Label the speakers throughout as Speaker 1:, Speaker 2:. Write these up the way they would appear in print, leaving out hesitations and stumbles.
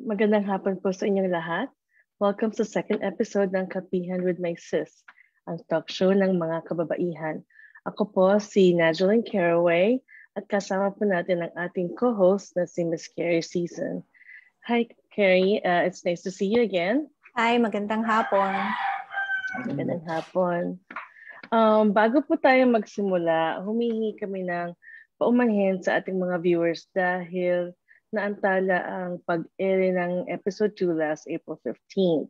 Speaker 1: Magandang hapon po sa inyong lahat. Welcome sa second episode ng Kapihan with my sis, ang talk show ng mga kababaihan. Ako po si Najeline Caraway at kasama po natin ang ating co-host na si Miss Carrie Season. Hi Carrie, it's nice to see you again.
Speaker 2: Hi, magandang hapon.
Speaker 1: Magandang hapon. Bago po tayo magsimula, humihingi kami ng paumanhin sa ating mga viewers dahil naantala ang pag-ere ng episode 2 last April 15.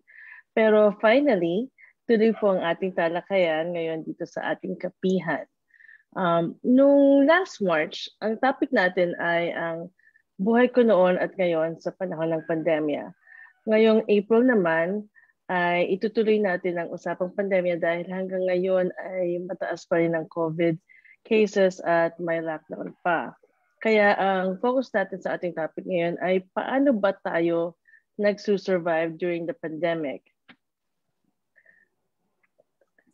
Speaker 1: Pero finally, tuloy po ang ating talakayan ngayon dito sa ating kapihan. Nung last March, ang topic natin ay ang buhay ko noon at ngayon sa panahon ng pandemya. Ngayong April naman, ay itutuloy natin ang usapang pandemya dahil hanggang ngayon ay mataas pa rin ang COVID cases at may lockdown pa. Kaya ang focus natin sa ating topic ngayon ay paano ba tayo nagsusurvive during the pandemic?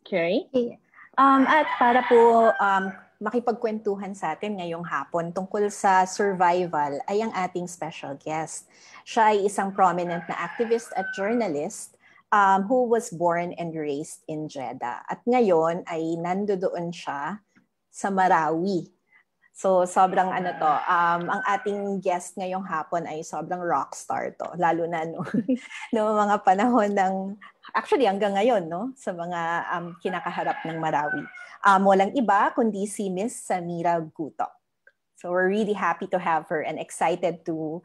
Speaker 1: Carrie?
Speaker 2: Okay. At para po makipagkwentuhan sa atin ngayong hapon tungkol sa survival ay ang ating special guest. Siya ay isang prominent na activist at journalist who was born and raised in Jeddah. At ngayon ay nandoon siya sa Marawi. So sobrang ang ating guest ngayong hapon ay sobrang rockstar to, lalo na no mga panahon ng actually hanggang ngayon sa mga kinakaharap ng Marawi. Walang iba kundi si Miss Samira Gutoc. So we're really happy to have her and excited to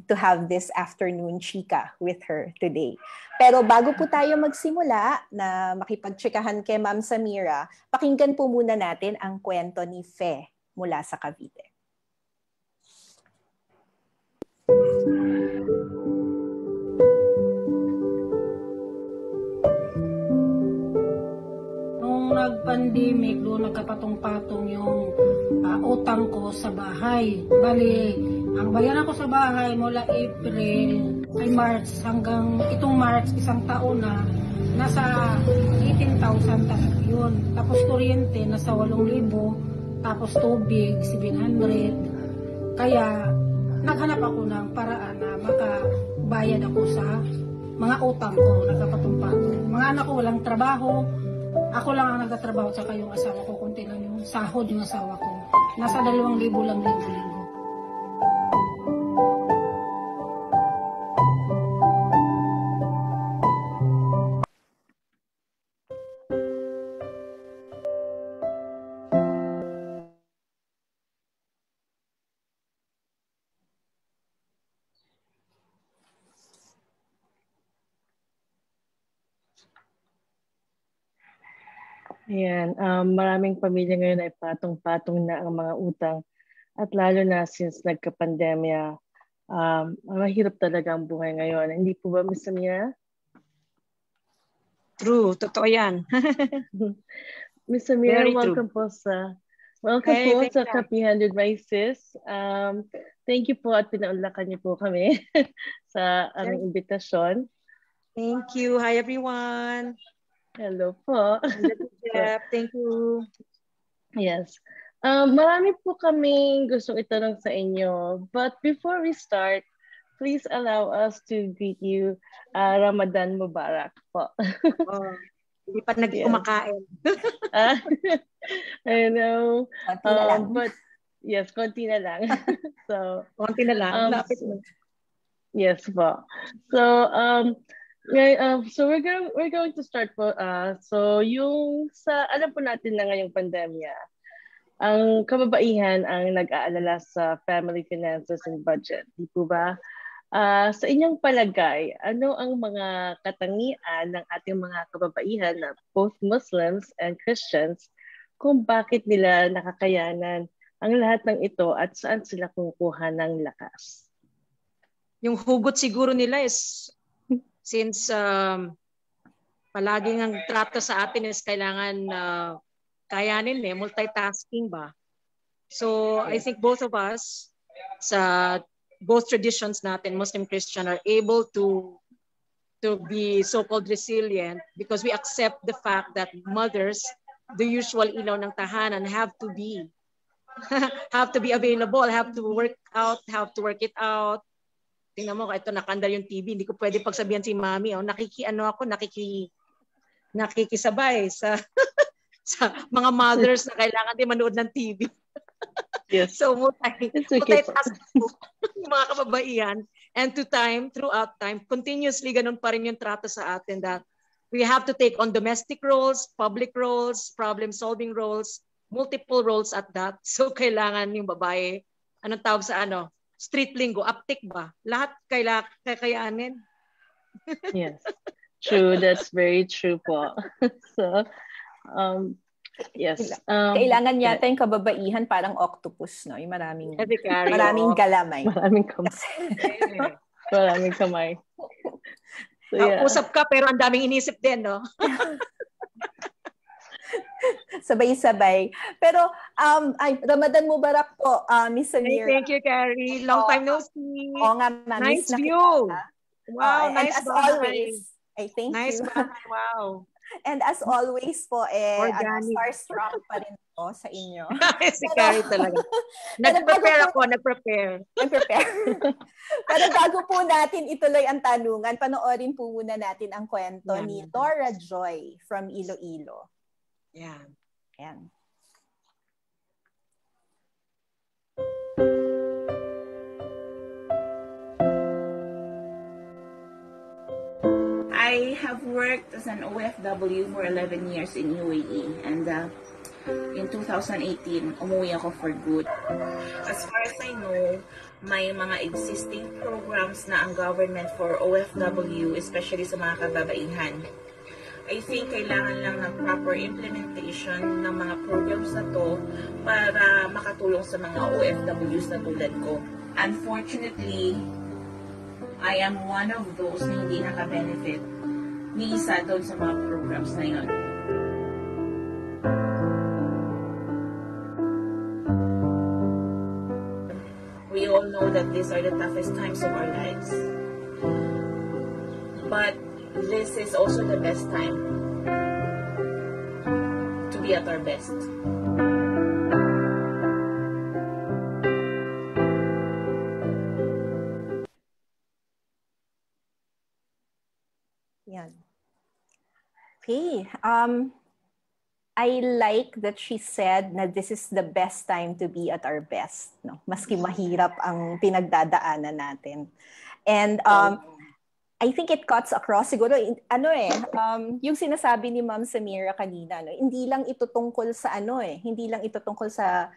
Speaker 2: have this afternoon chika with her today. Pero bago po tayo magsimula na makipagchikahan kay Ma'am Samira, pakinggan po muna natin ang kwento ni Fe mula sa Cavite.
Speaker 3: Nung nag-pandemic, doon nagkapatong-patong yung utang ko sa bahay. Bali, ang bayaran ko sa bahay mula April ay March hanggang itong March, isang taon na, nasa 18,000 talaga yun. Tapos kuryente, nasa 8,000. Tapos tubig, 700. Kaya naghanap ako ng paraan na makabayad ako sa mga utang ko, nagkapatong-patong. Mga anak ko walang trabaho. Ako lang ang nagtatrabaho tsaka yung asawa ko. Kunti lang yung sahod yung asawa ko. Nasa 2,000 lang linggo-linggo.
Speaker 1: Ayan, maraming pamilya ngayon ay patong-patong na ang mga utang at lalo na since nagka-pandemya, mahirap talaga ang buhay ngayon. Hindi po ba, Ms. Samira?
Speaker 4: True, totoo yan.
Speaker 1: Ms. Samira, welcome po sa Kapihan with my sis. Thank you po at pinaunlakan niyo po kami sa aming imbitasyon.
Speaker 4: Thank you. Hi, everyone.
Speaker 1: Hello po.
Speaker 4: Thank you.
Speaker 1: Yes. Marami po kaming gustong itanong sa inyo. But before we start, please allow us to greet you Ramadan Mubarak po.
Speaker 4: Hindi pa kumakain.
Speaker 1: I know.
Speaker 2: Konti na lang.
Speaker 1: But yes, konti na lang. So,
Speaker 4: konti na lang. Lapit mo.
Speaker 1: Yes po. So, so we're going to start po. So yung sa alam po natin na ngayong pandemya, ang kababaihan ang nag-aalala sa family finances and budget, di po ba? Sa inyong palagay, ano ang mga katangian ng ating mga kababaihan na both Muslims and Christians kung bakit nila nakakayanan ang lahat ng ito at saan sila kumukuha ng lakas?
Speaker 4: Yung hugot siguro nila is since palaging ang trato sa atin is kailangan kayanin multitasking ba. So I think both of us sa both traditions natin, Muslim Christian, are able to be so-called resilient because we accept the fact that mothers, the usual ilaw ng tahanan, have to be available, have to work it out, tingnan mo, ito nakandar yung TV, hindi ko pwede pagsabihan si mami, nakikisabay sa sa mga mothers na kailangan din manood ng TV.
Speaker 1: Yes.
Speaker 4: So
Speaker 1: Okay
Speaker 4: multitask po yung mga kababaihan. And throughout time, continuously ganun pa rin yung trato sa atin that we have to take on domestic roles, public roles, problem-solving roles, multiple roles at that. So kailangan yung babae, anong tawag sa street lingo, uptick ba? Lahat kakayanin.
Speaker 1: Yes. True, that's very true po. So, yes.
Speaker 2: Kailangan yata yung kababaihan parang octopus, no? Yung maraming galamay.
Speaker 1: Maraming kamay. Maraming kamay. So, yeah.
Speaker 4: Usap ka pero ang daming inisip din, no?
Speaker 2: Sabay-sabay. Pero, Ramadan Mubarak po, Miss Samira.
Speaker 4: Thank you, Carrie. Long time no see.
Speaker 2: Oo nga, ma'am.
Speaker 4: Nice view. Wow, nice.
Speaker 2: And as always, thank
Speaker 4: nice
Speaker 2: you.
Speaker 4: Wow.
Speaker 2: And as always po, starstruck pa rin po sa inyo.
Speaker 4: Si Carrie talaga. Nag-prepare.
Speaker 2: Pero bago po natin ituloy ang tanungan, panoorin po muna natin ang kwento ni Dora Joy from Iloilo.
Speaker 4: Yan.
Speaker 2: Yan.
Speaker 5: I have worked as an OFW for 11 years in UAE, and in 2018, umuwi ako for good. As far as I know, may mga existing programs na ang government for OFW, especially sa mga kababaihan. I think kailangan lang ng proper implementation ng mga programs na to para makatulong sa mga OFWs na tulad ko. Unfortunately, I am one of those na hindi naka-benefit ni isa doon sa mga programs na yun. We all know that these are the toughest times of our lives. But this is also the best time to be at our best.
Speaker 2: Yan. Okay. I like that she said na this is the best time to be at our best. No? Maski mahirap ang pinagdadaanan natin. And I think it cuts across. Siguro, yung sinasabi ni Ma'am Samira kanina, no? Hindi lang ito tungkol sa hindi lang ito tungkol sa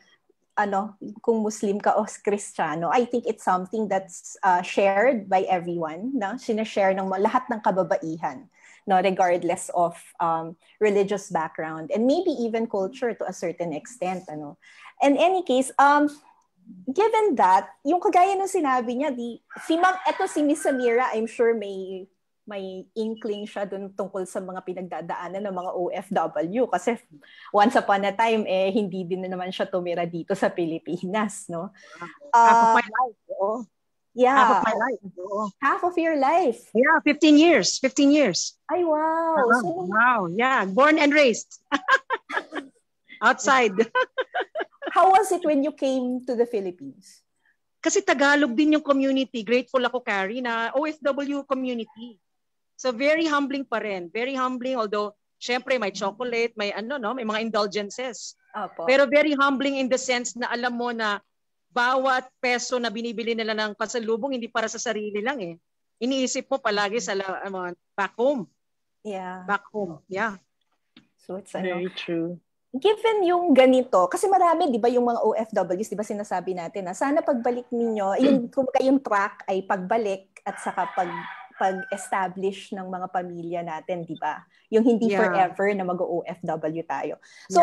Speaker 2: kung Muslim ka o Kristiyano. I think it's something that's shared by everyone, no? Sinashare ng lahat ng kababaihan, no, regardless of religious background and maybe even culture to a certain extent, In any case, given that, yung kagaya ng sinabi niya, si Miss Samira, I'm sure may inkling siya dun tungkol sa mga pinagdadaanan ng mga OFW kasi once upon a time hindi din naman siya tumira dito sa Pilipinas, no?
Speaker 4: Half of my life.
Speaker 2: Yeah.
Speaker 4: Half of my life.
Speaker 2: Half of your life.
Speaker 4: Yeah, 15 years. 15 years.
Speaker 2: Ay, wow.
Speaker 4: Wow, yeah. Born and raised. Outside.
Speaker 2: How was it when you came to the Philippines?
Speaker 4: Kasi Tagalog din yung community. Grateful ako, Carrie, na OFW community. So very humbling pa rin. Very humbling, although syempre may chocolate, may may mga indulgences.
Speaker 2: Opo.
Speaker 4: Pero very humbling in the sense na alam mo na bawat peso na binibili nila ng pasalubong hindi para sa sarili lang eh. Iniisip mo palagi sa back home.
Speaker 2: Yeah.
Speaker 4: Back home. Yeah.
Speaker 2: So it's
Speaker 1: very true.
Speaker 2: Given yung ganito, kasi marami, di ba, yung mga OFWs, di ba sinasabi natin na sana pagbalik ninyo, yung track ay pagbalik at saka pag-establish ng mga pamilya natin, di ba? Yung hindi forever na mag-OFW tayo. So,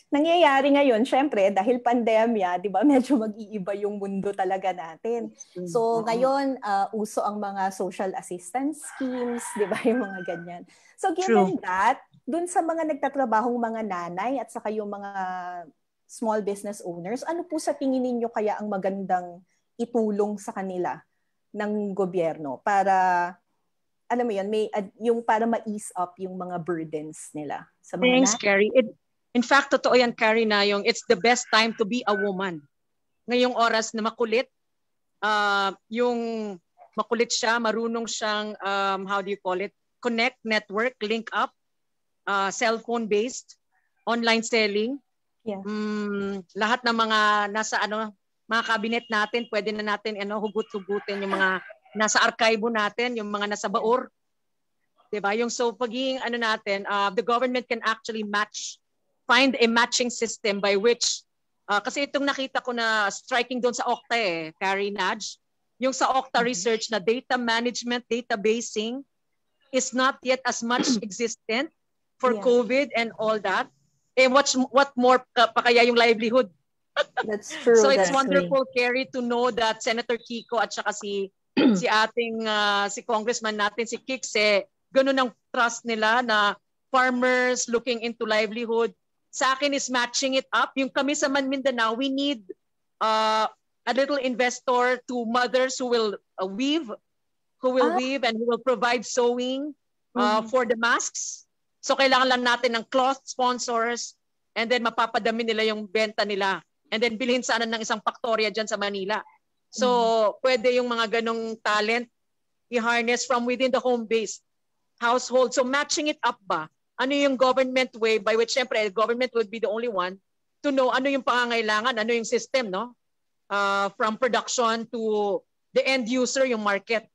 Speaker 2: nangyayari ngayon, syempre, dahil pandemya, di ba, medyo mag-iiba yung mundo talaga natin. So, ngayon, uso ang mga social assistance schemes, di ba, yung mga ganyan. So, given that, dun sa mga nagtatrabahong mga nanay at saka yung mga small business owners, ano po sa tingin ninyo kaya ang magandang itulong sa kanila ng gobyerno para, alam mo yun, yung para ma-ease up yung mga burdens nila sa mga
Speaker 4: Thanks, Carrie. In fact, totoo yan, Carrie, na yung it's the best time to be a woman. Ngayong oras na makulit, yung makulit siya, marunong siyang, how do you call it, connect, network, link up, cellphone based, online selling.
Speaker 2: Yeah.
Speaker 4: Lahat ng mga nasa mga cabinet natin, pwede na natin hugot-hugutin yung mga nasa archivo natin, yung mga nasa baor. Diba? Yung so pagiging natin, the government can actually find a matching system by which kasi itong nakita ko na striking doon sa Okta Carrie Nudge, yung sa Okta research na data management, databasing is not yet as much existent for COVID and all that. And what more pa kaya yung livelihood?
Speaker 2: That's true.
Speaker 4: So it's wonderful, Carrie, to know that Senator Kiko at saka si ating si congressman natin, si Kikse, ganun ang trust nila na farmers looking into livelihood. Sa akin is matching it up. Yung kami sa Mindanao, we need a little investor to mothers who will weave and who will provide sewing for the masks. So kailangan lang natin ng cloth sponsors and then mapapadami nila yung benta nila. And then bilhin sana ng isang faktorya dyan sa Manila. So pwede yung mga ganong talent i-harness from within the home-based household. So matching it up ba? Ano yung government way by which syempre government would be the only one to know ano yung pangangailangan, ano yung system, no? From production to the end user, yung market.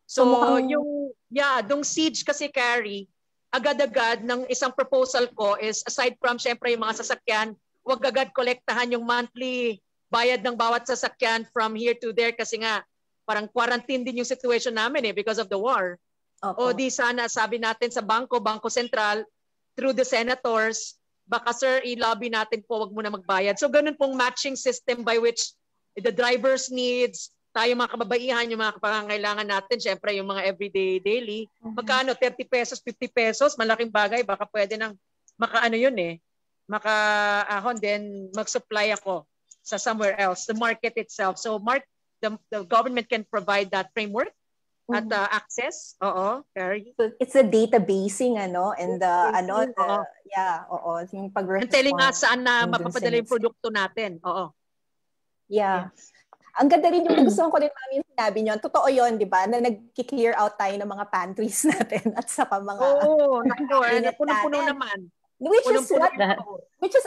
Speaker 4: So yung siege kasi, Carrie, agad-agad ng isang proposal ko is aside from syempre yung mga sasakyan, wag agad kolektahan yung monthly bayad ng bawat sasakyan from here to there kasi nga parang quarantine din yung situation namin because of the war. O di sana sabi natin sa Bangko Sentral through the senators, baka sir i-lobby natin po wag muna magbayad. So ganun pong matching system by which the driver's needs, tayo mga kababaihan, yung mga pangangailangan natin, syempre yung mga everyday daily, magkano 30 pesos, 50 pesos, malaking bagay, baka pwede nang makaahon din mag-supply ako sa somewhere else, the market itself. So the government can provide that framework at access. Carrie.
Speaker 2: So it's a databasing and yung pag-response.
Speaker 4: And telling us saan na mapapadala yung produkto natin.
Speaker 2: Yeah. Yes. Ang ganda rin yung gusto ko rin namin sinabi nyo. Totoo yun, di ba? Na nag-clear out tayo ng mga pantries natin at saka mga
Speaker 4: puno-puno naman.
Speaker 2: Which is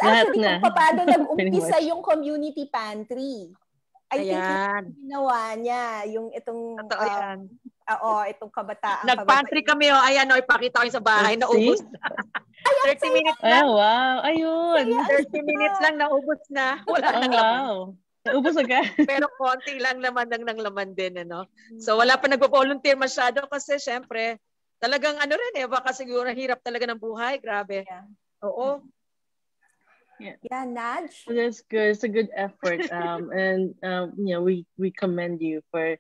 Speaker 2: actually kung paano nag-umpisa yung community pantry. I think yung ginawa niya, yung itong itong kabataan.
Speaker 4: Nag-pantry kami, ayan, ipakita ko yung sa bahay, naubos na. 30 minutes lang.
Speaker 1: Wow, ayun.
Speaker 4: 30 minutes lang, naubos na. Wala nang laman.
Speaker 1: Naubos agad.
Speaker 4: Pero konti lang naman ng laman din, So wala pa nagpo-volunteer masyado kasi syempre, talagang baka siguro hirap talaga ng buhay, grabe.
Speaker 2: Yeah.
Speaker 4: Oo.
Speaker 2: Yeah, Nudge.
Speaker 1: That's good. It's a good effort. And we commend you for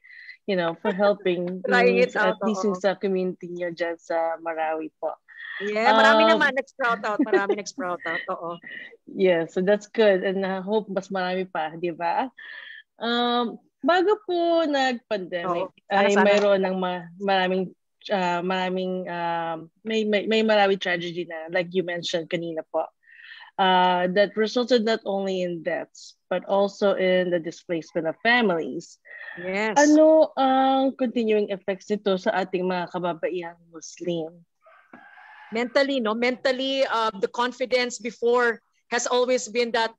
Speaker 1: helping at least sa community niyo dyan sa Marawi po.
Speaker 4: Yeah, marami naman nag-sprout out. Oo.
Speaker 1: Yeah, so that's good. And I hope mas marami pa, di ba? Bago po nag-pandemic, mayroon ng maraming may Marawi tragedy na, like you mentioned kanina po. That resulted not only in deaths, but also in the displacement of families.
Speaker 4: Yes.
Speaker 1: Ano ang continuing effects nito sa ating mga kababaihang Muslim?
Speaker 4: Mentally, the confidence before has always been that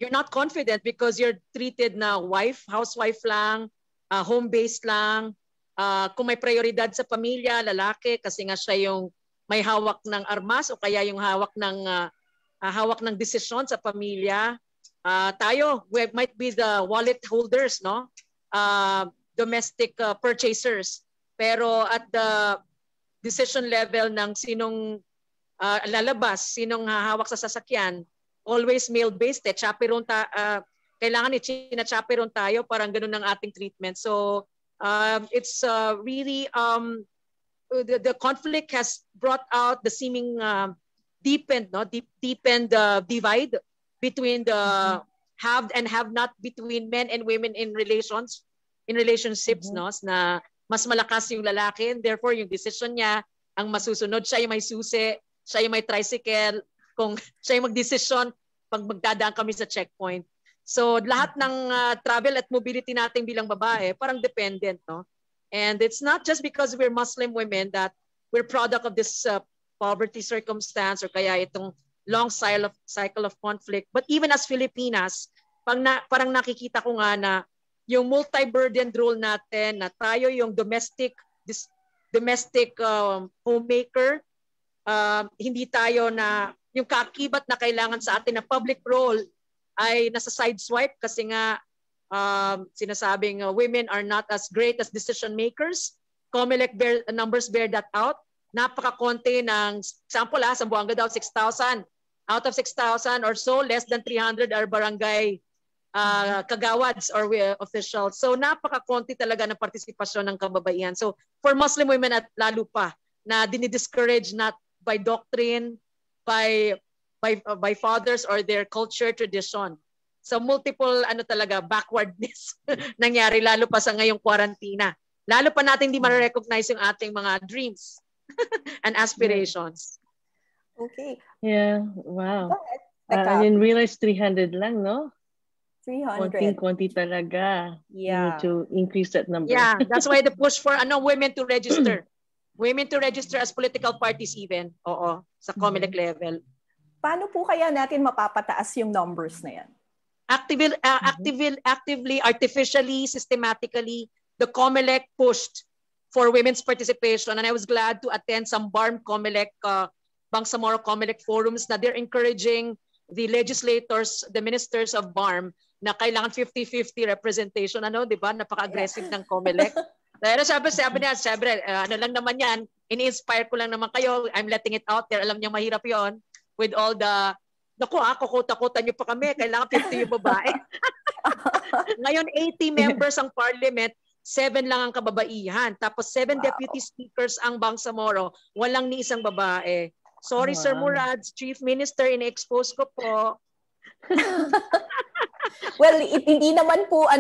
Speaker 4: you're not confident because you're treated na housewife lang, home-based lang. Kung may prioridad sa pamilya, lalaki, kasi nga siya yung may hawak ng armas o kaya yung hawak ng desisyon sa pamilya. Tayo, we might be the wallet holders, domestic purchasers. Pero at the decision level ng sinong lalabas, sinong hawak sa sasakyan, always male-based. Kailangan i-chaperon tayo, parang ganun ang ating treatment. So it's really, the conflict has brought out the seeming deepened divide between the have and have not between men and women in relationships, na mas malakas yung lalaki, and therefore yung decision niya ang masusunod, siya yung may susi, siya yung may tricycle, kung siya yung magdesisyon pag magdadaan kami sa checkpoint. So lahat ng travel at mobility natin bilang babae parang dependent, And it's not just because we're Muslim women that we're product of this poverty circumstance or kaya itong long cycle of conflict. But even as Filipinas, parang nakikita ko nga na yung multi-burden rule natin na tayo yung domestic homemaker, hindi tayo na yung kaakibat na kailangan sa atin na public role ay nasa sideswipe kasi nga sinasabing women are not as great as decision makers. COMELEC numbers bear that out. Napaka-konti ng, example Zamboanga daw 6,000. Out of 6,000 or so, less than 300 are barangay kagawads or officials. So napaka-konti talaga ng partisipasyon ng kababaihan. So for Muslim women at lalo pa na dinidiscourage not by doctrine, by fathers or their culture tradition. So multiple backwardness nangyari lalo pa sa ngayong quarantina. Lalo pa natin hindi ma-recognize yung ating mga dreams and aspirations.
Speaker 2: Okay.
Speaker 1: Yeah, wow. I didn't realize 300 lang, no?
Speaker 2: 300.
Speaker 1: Konti talaga.
Speaker 2: Yeah.
Speaker 1: You need to increase that number.
Speaker 4: Yeah, that's why the push for women to register. Women to register as political parties even. Oo, sa COMELEC level.
Speaker 2: Paano po kaya natin mapapataas yung numbers na yan?
Speaker 4: Actively, artificially, systematically, the COMELEC pushed for women's participation. And I was glad to attend some BARM COMELEC, Bangsa Moro COMELEC forums na they're encouraging the legislators, the ministers of BARM na kailangan 50-50 representation. Di ba? Napaka-aggressive ng COMELEC. Pero sabi niya, lang naman yan, ini-inspire ko lang naman kayo. I'm letting it out there. Alam niyo mahirap yon with all the, kukuta-kuta niyo pa kami. Kailangan 50 yung babae. Ngayon, 80 members ang parliament, 7 lang ang kababaihan. Tapos 7 deputy speakers ang Bangsa Moro. Walang ni isang babae. Sorry, Sir Murad, Chief Minister, in-expose ko po.
Speaker 2: Well, hindi naman po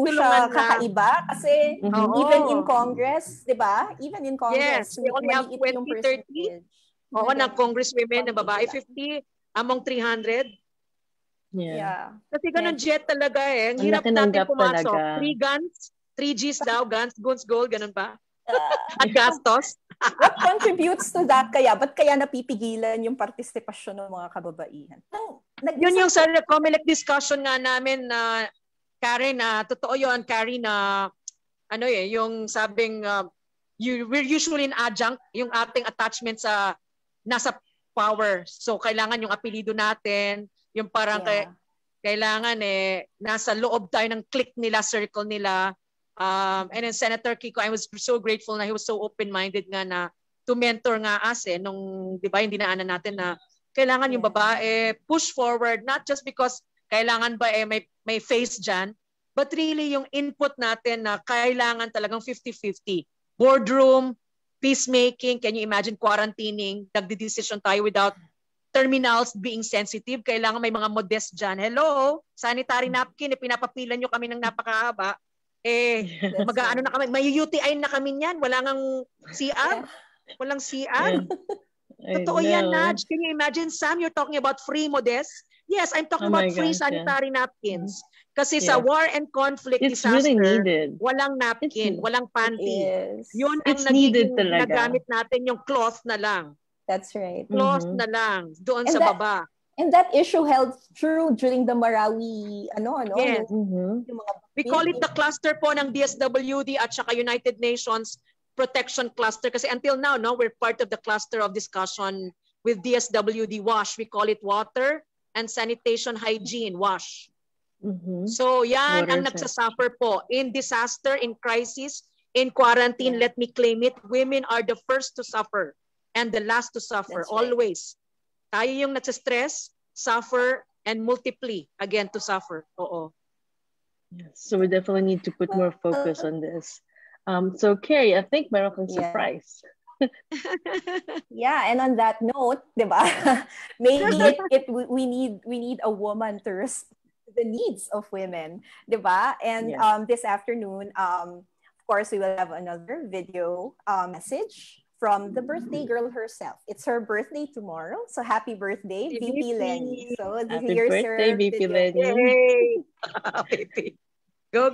Speaker 2: siya kakaiba kasi even in Congress, 'di ba? Even in Congress,
Speaker 4: yes, we only have 20-30. Oo, ng congresswomen na babae, 50 among 300.
Speaker 2: Yeah.
Speaker 4: Kasi ganun jet talaga eh. Ang hirap natin pumasok. 3 guns, 3 Gs daw, guns, gold, ganun ba? At gastos.
Speaker 2: What contributes to that kaya? Ba't kaya napipigilan yung partisipasyon ng mga kababaihan?
Speaker 4: Yun yung sa COMELEC discussion nga namin na Karen, totoo yun, Karen, yung sabing we're usually in adjunct, yung ating attachment sa nasa power. So kailangan yung apelido natin, yung parang kailangan nasa loob tayo ng clique nila, circle nila. And then Senator Kiko, I was so grateful na he was so open-minded nga na to mentor nga us nung, di ba, hindi naanan natin na kailangan yung babae push forward, not just because kailangan ba may face dyan, but really yung input natin na kailangan talagang 50-50. Boardroom, peacemaking, can you imagine quarantining, nagdi-decision tayo without terminals being sensitive, kailangan may mga modest dyan. Hello, sanitary napkin, pinapapilan nyo kami ng napakahaba. Mag-ano na kami, may UTI na kami niyan, wala ngang CR, walang CR. Totoo yan, Naj. Can you imagine, Sam, you're talking about free modest? Yes, I'm talking about free sanitary napkins. Kasi sa war and conflict disaster,
Speaker 1: really
Speaker 4: walang napkin, walang panty. Yun ang nagamit natin, yung cloth na lang.
Speaker 2: That's right.
Speaker 4: Cloth na lang, doon sa baba.
Speaker 2: And that issue held true during the Marawi,
Speaker 4: Yes. We call it the cluster po ng DSWD at saka United Nations Protection Cluster. Kasi until now, we're part of the cluster of discussion with DSWD WASH. We call it Water and Sanitation Hygiene, WASH. So yan ang nagsasuffer po. In disaster, in crisis, in quarantine, let me claim it, women are the first to suffer and the last to suffer, always. Tayo yung nagsistress, suffer, and multiply again to suffer. Oo.
Speaker 1: Yes, so we definitely need to put more focus on this. So Carrie, I think meron kang surprise.
Speaker 2: Yeah, and on that note, diba? Maybe we need a woman to respond to the needs of women, diba? And this afternoon, of course, we will have another video message from the birthday girl herself. It's her birthday tomorrow. So happy birthday, VP Lenny. So
Speaker 1: happy birthday, VP Lenny.
Speaker 4: Yay! Go.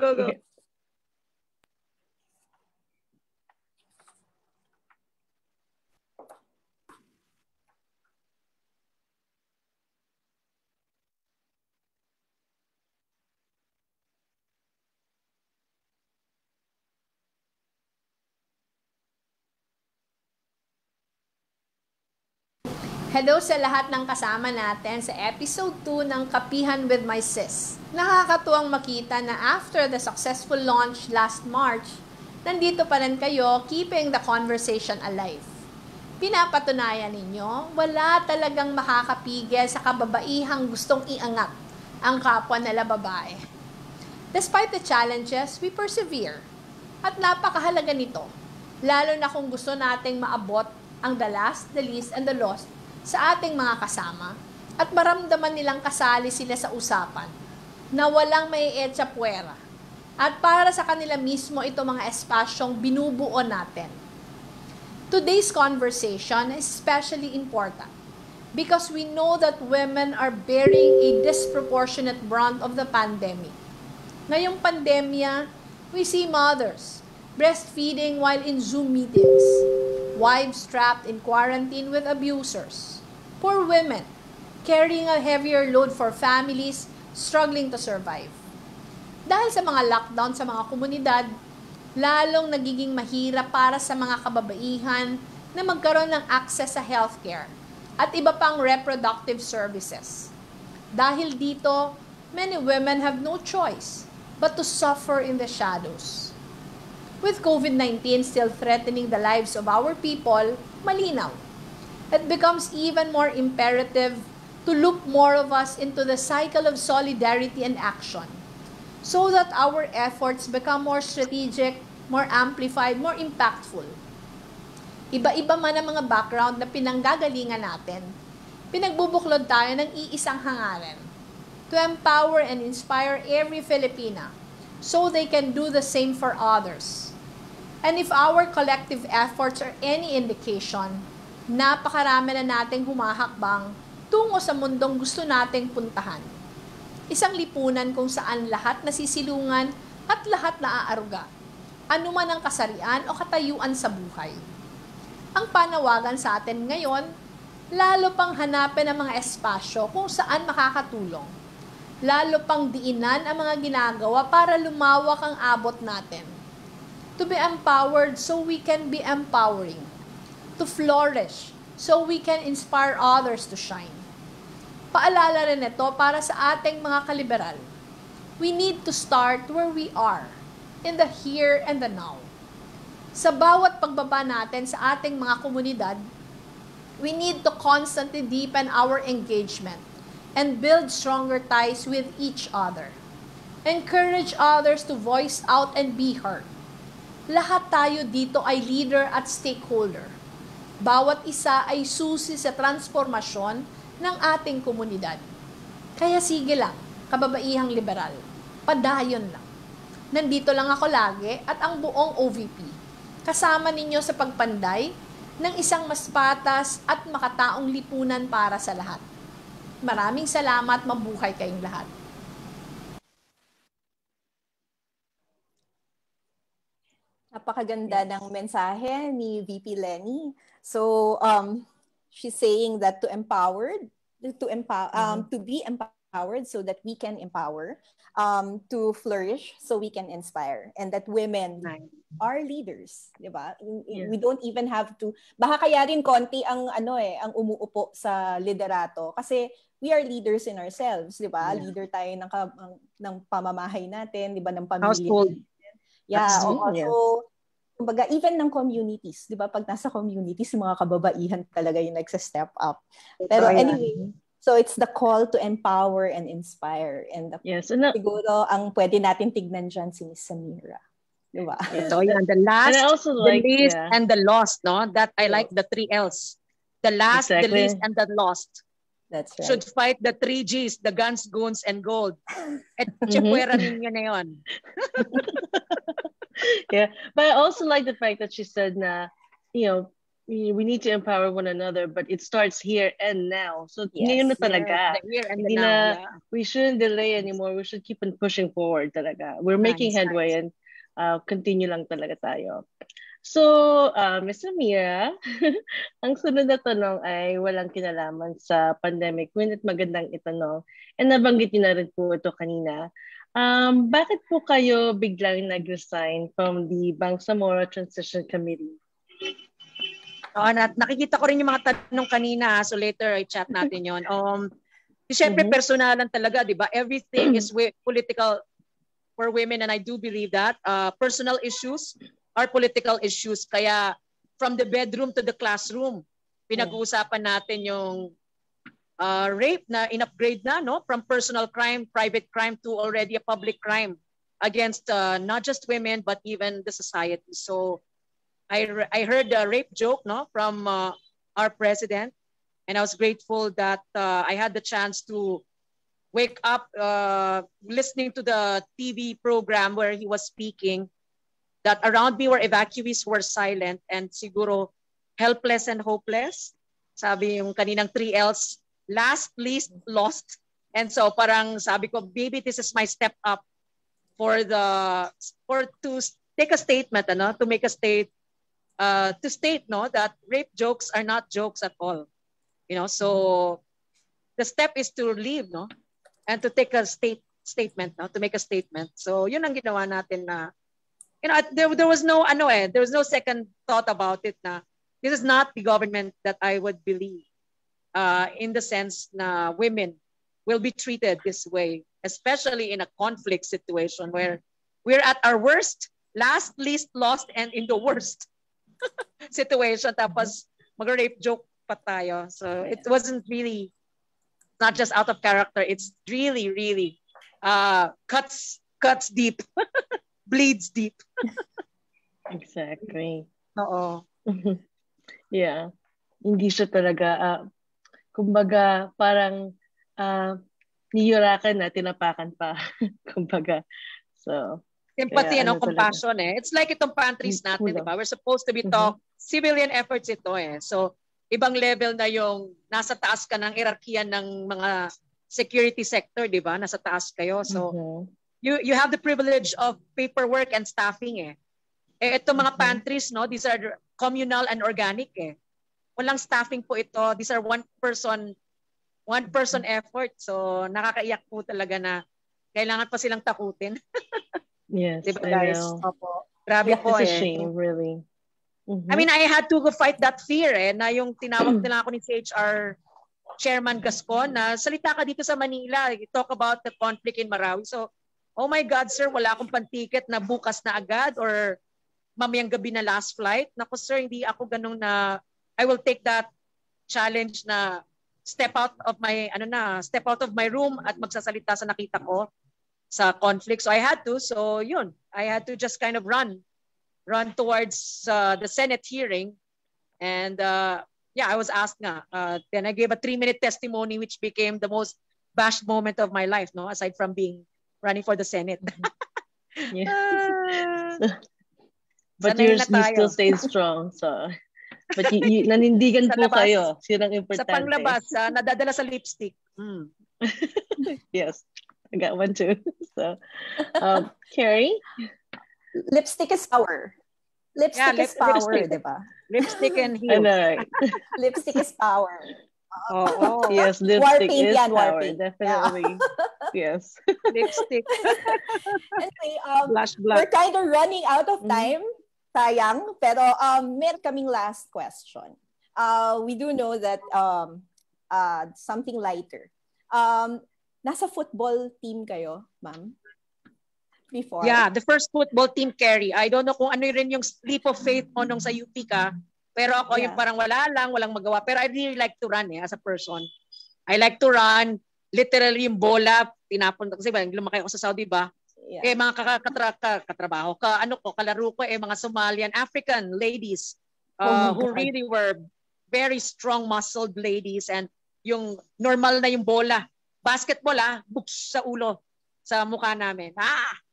Speaker 6: Hello sa lahat ng kasama natin sa episode 2 ng Kapihan with my sis. Nakakatuwang makita na after the successful launch last March, nandito pa rin kayo keeping the conversation alive. Pinapatunayan ninyo, wala talagang makakapigil sa kababaihang gustong iangat ang kapwa nila babae. Despite the challenges, we persevere. At napakahalaga nito, lalo na kung gusto nating maabot ang the last, the least, and the lost sa ating mga kasama at maramdaman nilang kasali sila sa usapan na walang maiit sa puwera. At para sa kanila mismo ito mga espasyong binubuo natin. Today's conversation is especially important because we know that women are bearing a disproportionate brunt of the pandemic. Ngayong pandemya, we see mothers breastfeeding while in Zoom meetings, wives trapped in quarantine with abusers, poor women carrying a heavier load for families struggling to survive. Dahil sa mga lockdown sa mga komunidad, lalong nagiging mahirap para sa mga kababaihan na magkaroon ng access sa healthcare at iba pang reproductive services. Dahil dito, many women have no choice but to suffer in the shadows. With COVID-19 still threatening the lives of our people, malinaw. It becomes even more imperative to loop more of us into the cycle of solidarity and action so that our efforts become more strategic, more amplified, more impactful. Iba-iba man ang mga background na pinanggagalingan natin, pinagbubuklod tayo ng iisang hangarin to empower and inspire every Filipina so they can do the same for others. And if our collective efforts are any indication, napakarami na nating humahakbang tungo sa mundong gusto nating puntahan. Isang lipunan kung saan lahat nasisilungan at lahat naaaruga, anuman ang kasarian o katayuan sa buhay. Ang panawagan sa atin ngayon, lalo pang hanapin ang mga espasyo kung saan makakatulong. Lalo pang diinan ang mga ginagawa para lumawak ang abot natin. To be empowered so we can be empowering. To flourish so we can inspire others to shine. Paalala rin ito para sa ating mga kaliberal. We need to start where we are, in the here and the now. Sa bawat pagbaba natin sa ating mga komunidad, we need to constantly deepen our engagement and build stronger ties with each other. Encourage others to voice out and be heard. Lahat tayo dito ay leader at stakeholder. Bawat isa ay susi sa transformasyon ng ating komunidad. Kaya sige lang, kababaihang liberal, padayon lang. Nandito lang ako lagi at ang buong OVP. Kasama ninyo sa pagpanday ng isang mas patas at makataong lipunan para sa lahat. Maraming salamat, mabuhay kayong lahat.
Speaker 2: Napakaganda ng mensahe ni VP Lenny. So, she's saying that to be empowered so that we can empower, to flourish so we can inspire, and that women are leaders, di ba? We don't even have to, baka kaya rin konti ang ang umuupo sa liderato kasi we are leaders in ourselves, di ba? Leader tayo ng pamamahay natin, di ba, ng pamilya.
Speaker 4: Household.
Speaker 2: Yeah, also, kumbaga, even ng communities, di ba? Pag nasa communities, yung mga kababaihan talaga yung nagsa-step up. Pero anyway, so it's the call to empower and inspire. And siguro, ang pwede natin tignan dyan si Miss Samira. Di ba?
Speaker 4: So yeah, the last,
Speaker 1: like,
Speaker 4: the least, and the lost, no? That I like the 3 Ls. The last, the least, and the lost.
Speaker 2: That's right.
Speaker 4: Should fight the 3 Gs, the guns, goons, and gold. At chipuera ninyo na yun.
Speaker 1: Yeah, but I also like the fact that she said na, we need to empower one another, but it starts here and now. So ngayon na talaga.
Speaker 4: The here and the now.
Speaker 1: We shouldn't delay anymore. We should keep on pushing forward talaga. We're making headway and continue lang talaga tayo. So, Ms. Samira, ang sunod na tanong ay walang kinalaman sa pandemic, ngunit magandang itanong. And nabanggit niyo na rin po ito kanina. Bakit po kayo biglang nag-resign from the Bangsa Moro Transition Committee?
Speaker 4: Nakikita ko rin yung mga tanong kanina, so later I chat natin yon. Siyempre personalan talaga, di ba? Everything is political for women, and I do believe that. Personal issues are political issues. Kaya from the bedroom to the classroom, pinag-uusapan natin yung rape na in-upgrade na, no? From personal crime, private crime to already a public crime against not just women but even the society. So I heard a rape joke, no, from our president, and I was grateful that I had the chance to wake up listening to the TV program where he was speaking, that around me were evacuees who were silent and siguro helpless and hopeless. Sabi yung kaninang 3 Ls, last, least, lost. And so parang sabi ko, maybe this is my step up to take a statement, to make a to state, no, that rape jokes are not jokes at all. So the step is to leave, no, and to take a statement, no, to make a statement. So yun ang ginawa natin na, there was no second thought about it na this is not the government that I would believe, in the sense na women will be treated this way, especially in a conflict situation where we're at our worst, last, least, lost, and in the worst situation. Tapos mag-rape joke pa tayo. So it wasn't really, not just out of character, it's really, really cuts deep, bleeds deep.
Speaker 1: Exactly.
Speaker 4: Oo.
Speaker 1: Yeah. Hindi siya talaga, kumbaga, parang niyurakan na, tinapakan pa. Kumbaga. So,
Speaker 4: empathy and compassion talaga. It's like itong pantries natin, di ba? We're supposed to be taught, civilian efforts ito eh. So, ibang level na yung nasa taas ka ng hierarchy ng mga security sector, di ba? Nasa taas kayo. So, you have the privilege of paperwork and staffing eh. Itong mga pantries, no? These are communal and organic eh. Walang staffing po ito. These are one person effort. So, nakakaiyak po talaga na kailangan pa silang takutin.
Speaker 1: Yes,
Speaker 4: diba,
Speaker 1: I
Speaker 4: guys?
Speaker 1: know.
Speaker 4: Opo. Grabe po
Speaker 1: It's a shame, really.
Speaker 4: I mean, I had to fight that fear na yung tinawag nila ako ni CHR Chairman Gascon na salita ka dito sa Manila, talk about the conflict in Marawi. So, oh my God, sir, wala akong pan-ticket na bukas na agad or mamayang gabi na last flight. Naku, sir, hindi ako ganun na I will take that challenge na step out of my room at magsasalita sa nakita ko sa conflict. So I had to. So yun, I had to just kind of run towards the Senate hearing. And I was asked nga. Then I gave a 3-minute testimony which became the most bashed moment of my life, no? Aside from running for the Senate.
Speaker 1: But you still stayed strong. So, but nanindigan po kayo. Yun ang importante.
Speaker 4: Sa panglabas, nadadala sa lipstick.
Speaker 1: Yes. I got one too. So, Carrie?
Speaker 2: Lipstick is power. Lipstick is power, di ba?
Speaker 4: Lipstick and heels.
Speaker 1: I know, right?
Speaker 2: Lipstick is power.
Speaker 4: Oh.
Speaker 1: Yes, lipstick is power.
Speaker 2: Warpaint.
Speaker 1: Definitely. Yeah. Yes.
Speaker 4: Lipstick.
Speaker 2: Anyway,
Speaker 4: we're
Speaker 2: kind of running out of time. Sayang. Pero meron kaming last question. We do know that something lighter. Nasa football team kayo, ma'am? Before?
Speaker 4: Yeah, the first football team, Carrie. I don't know kung ano rin yung leap of faith mo nung sa UP ka. Pero ako yung parang walang magawa. Pero I really like to run as a person. I like to run. Literally yung bola, tinapon kasi lumaki ako sa Saudi ba? Yeah. Mga katrabaho, kalaro ko, mga Somalian, African ladies who really were very strong muscled ladies, and yung normal na yung bola. Basketball books sa ulo, sa mukha namin.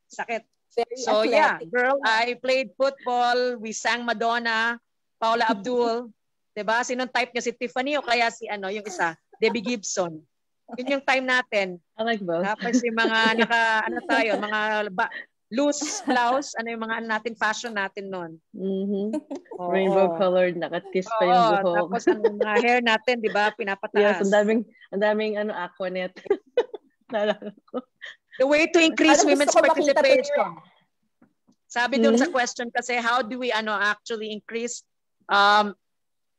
Speaker 4: Sakit.
Speaker 2: Very
Speaker 4: so
Speaker 2: athletic.
Speaker 4: Yeah, girl, I played football. We sang Madonna, Paula Abdul. Diba? Sinong type niya? Si Tiffany o kaya si yung isa? Debbie Gibson. Yun yung time natin.
Speaker 1: I like both.
Speaker 4: Tapos yung mga mga loose blouse, yung mga natin, fashion natin nun.
Speaker 1: Rainbow colored, nakatis pa yung buhok.
Speaker 4: Tapos ang mga hair natin, di ba, pinapataas.
Speaker 1: Yes, ang daming aquanet.
Speaker 4: The way to increase women's participation. Sabi doon sa question kasi, how do we actually increase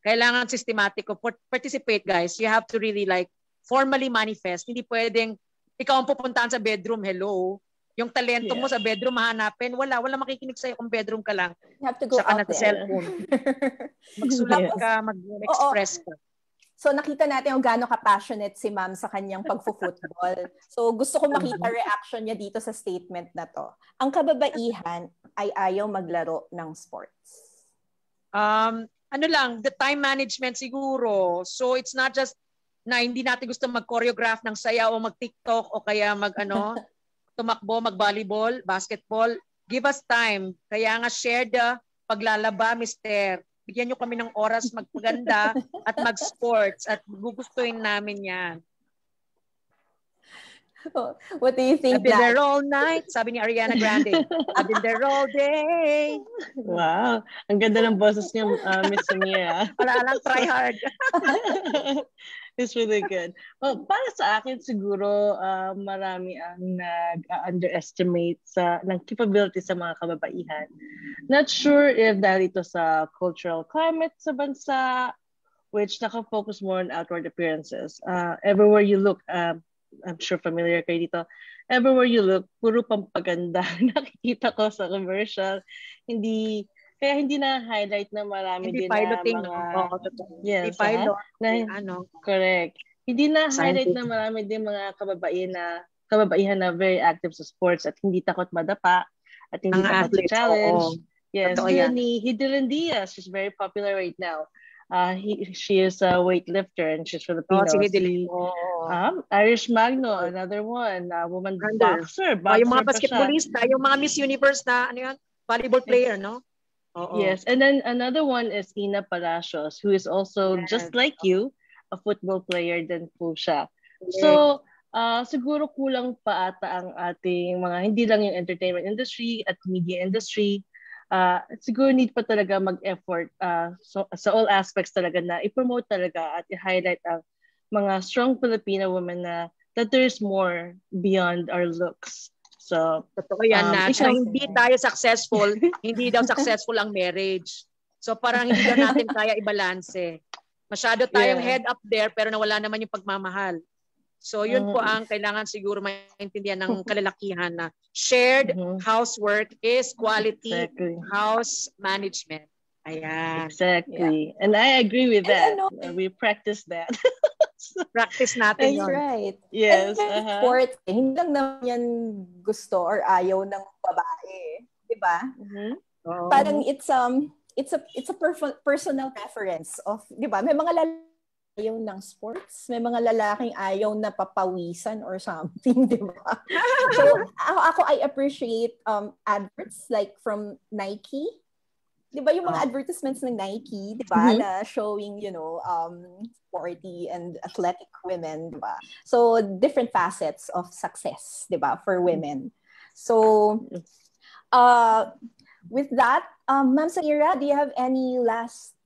Speaker 4: kailangan systematiko. Participate, guys. You have to really like formally manifest. Hindi pwedeng ikaw ang pupuntahan sa bedroom, hello. Yung talento mo sa bedroom hanapin, wala makikinig sa'yo kung bedroom ka lang.
Speaker 2: You have to go out
Speaker 4: na
Speaker 2: there.
Speaker 4: Cellphone. Magsulat ka, mag-express ka.
Speaker 2: So nakita natin kung gaano ka-passionate si ma'am sa kanyang pagfo-football. So gusto ko makita reaction niya dito sa statement na to. Ang kababaihan ay ayaw maglaro ng sports.
Speaker 4: Ano lang, the time management siguro. So it's not just na hindi natin gusto mag-choreograph ng sayaw o mag-TikTok o kaya tumakbo, mag-volleyball, basketball. Give us time. Kaya nga share the paglalaba, mister. Bigyan nyo kami ng oras magpaganda at mag-sports at gugustuhin namin yan.
Speaker 2: What do you think?
Speaker 4: I've been there all night, sabi ni Ariana Grande. I've been there all day.
Speaker 1: Wow. Ang ganda ng boses niya, Miss Samira.
Speaker 4: Wala, try hard.
Speaker 1: It's really good. Oh, para sa akin siguro, marami ang nag-underestimate ng capability sa mga kababaihan. Not sure if dahil ito sa cultural climate sa bansa, which naka-focus more on outward appearances. Everywhere you look, I'm sure familiar kayo dito. Everywhere you look, puro pampaganda nakikita ko sa commercial. Kaya hindi na highlight na marami
Speaker 4: hindi
Speaker 1: din
Speaker 4: piloting,
Speaker 1: na mga
Speaker 4: yes, pilot,
Speaker 1: correct. Hindi na highlight na marami din mga kababaihan na very active sa sports at hindi takot madapa at hindi takot sa challenge. Yes, ni Hideline Diaz, she's very popular right now. She is a weightlifter and she's Filipino. Irish Magno, another one, woman boxer.
Speaker 4: Yung mga basketballista, yung mga Miss Universe na volleyball player, no?
Speaker 1: Yes, and then another one is Ina Palacios, who is also just like you, a football player din po siya. So, siguro kulang pa ata ang ating mga, hindi lang yung entertainment industry at media industry. Siguro need pa talaga mag-effort sa all aspects talaga na i-promote talaga at i-highlight ang mga strong Filipino women na that there is more beyond our looks. So,
Speaker 4: totoo yan na. So, hindi tayo successful, hindi daw successful ang marriage. So, parang hindi daw natin kaya i-balance. Masyado tayong head up there pero nawala naman yung pagmamahal. So, yun po ang kailangan siguro maintindihan ng kalalakihan na shared housework is quality house management. Ayan.
Speaker 1: Exactly. Yeah. And I agree with that. We practice that.
Speaker 4: Practice natin yun.
Speaker 2: That's right.
Speaker 1: Yes.
Speaker 2: And sports, hindi lang naman yan gusto or ayaw ng babae. Diba? Parang it's a personal preference of, diba? May mga lalaki ayaw ng sports, may mga lalaking ayaw na papawisan or something, diba? So, I appreciate adverts like from Nike. Diba yung mga advertisements ng Nike, diba, na showing, sporty and athletic women, diba? So, different facets of success, diba, for women. So, with that, Ma'am Samira, do you have any last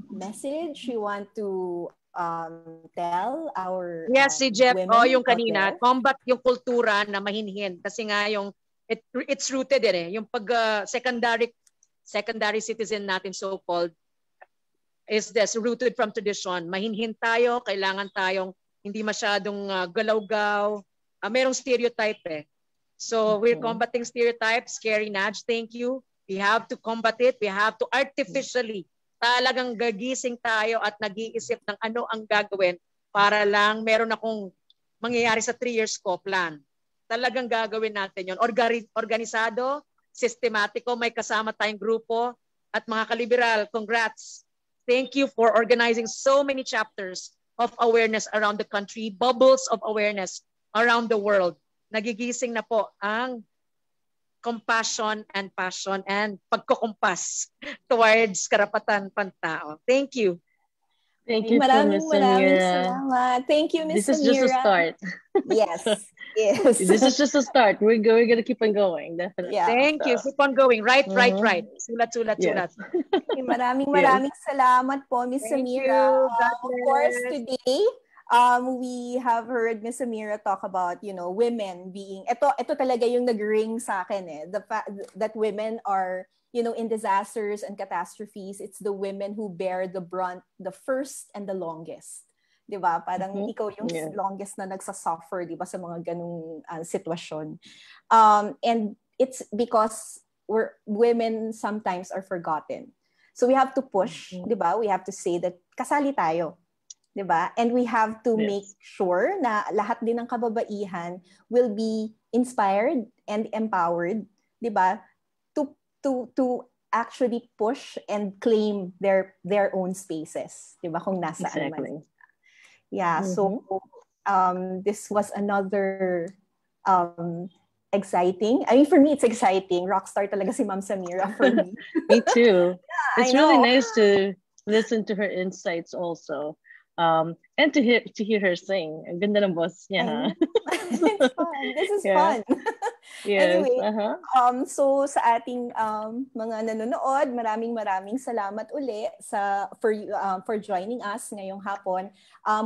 Speaker 2: message you want to tell our
Speaker 4: Yes, si Jeff, yung kanina,
Speaker 2: there?
Speaker 4: combat yung kultura na mahinhin. Kasi nga yung, it's rooted yung pag secondary citizen natin so-called is this rooted from tradition. Mahinhin tayo, kailangan tayong hindi masyadong galaw-gaw. Merong stereotype So we're combating stereotypes. Scary Nudge, thank you. We have to combat it. We have to artificially talagang gagising tayo at nag-iisip ng ano ang gagawin para lang meron akong mangyayari sa 3 years ko plan. Talagang gagawin natin yon. Organisado, sistematiko, may kasama tayong grupo at mga kaliberal, congrats. Thank you for organizing so many chapters of awareness around the country, bubbles of awareness around the world. Nagigising na po ang compassion and passion and pagkukumpas towards karapatan pantao. Thank you.
Speaker 1: Thank you,
Speaker 2: maraming
Speaker 1: Miss Samira.
Speaker 2: Salamat. Thank you, Miss Samira.
Speaker 1: This is just a start.
Speaker 2: Yes.
Speaker 1: This is just a start. We're gonna keep on going, definitely.
Speaker 2: Yeah.
Speaker 4: Thank you. Keep on going. Right. Sulat.
Speaker 2: Maraming salamat po, Miss Samira. Of course, today, we have heard Miss Samira talk about, women being, ito talaga yung nag-ring sa akin the fact that women are, in disasters and catastrophes, it's the women who bear the brunt the first and the longest. 'Di ba? Parang ikaw yung longest na nagsasuffer, 'di ba, sa mga ganung sitwasyon. And it's because women sometimes are forgotten. So we have to push, 'di ba? We have to say that kasali tayo. 'Di ba? And we have to make sure na lahat din ng kababaihan will be inspired and empowered, 'di ba? To actually push and claim their own spaces, 'di ba? Kung nasaan man. Yeah, so this was another exciting. I mean, for me, it's exciting. Rockstar talaga si Ma'am Samira for me.
Speaker 1: Me too.
Speaker 2: Yeah,
Speaker 1: it's really nice to listen to her insights also. And to hear her sing. Ang ganda ng boss niya.
Speaker 2: It's fun. This is fun.
Speaker 1: Yes.
Speaker 2: Anyway, so sa ating mga nanonood, maraming salamat uli for joining us ngayong hapon.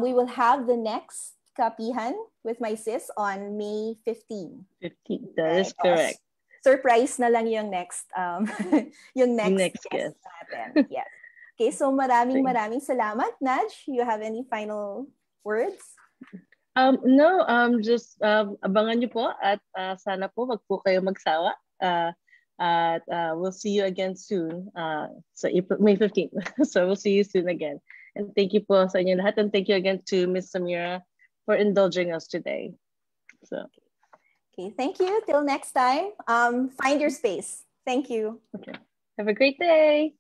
Speaker 2: We will have the next Kapihan with my sis on May 15.
Speaker 1: That is correct.
Speaker 2: Surprise na lang yung next next guest natin. Yes. Okay, so maraming salamat. Naj, you have any final words?
Speaker 1: No, just abangan niyo po at sana po wag po kayo magsawa. At we'll see you again soon. So May 15th. So we'll see you soon again. And thank you po sa inyo lahat, and thank you again to Miss Samira for indulging us today. So
Speaker 2: okay, thank you. Till next time. Find your space. Thank you.
Speaker 1: Okay. Have a great day.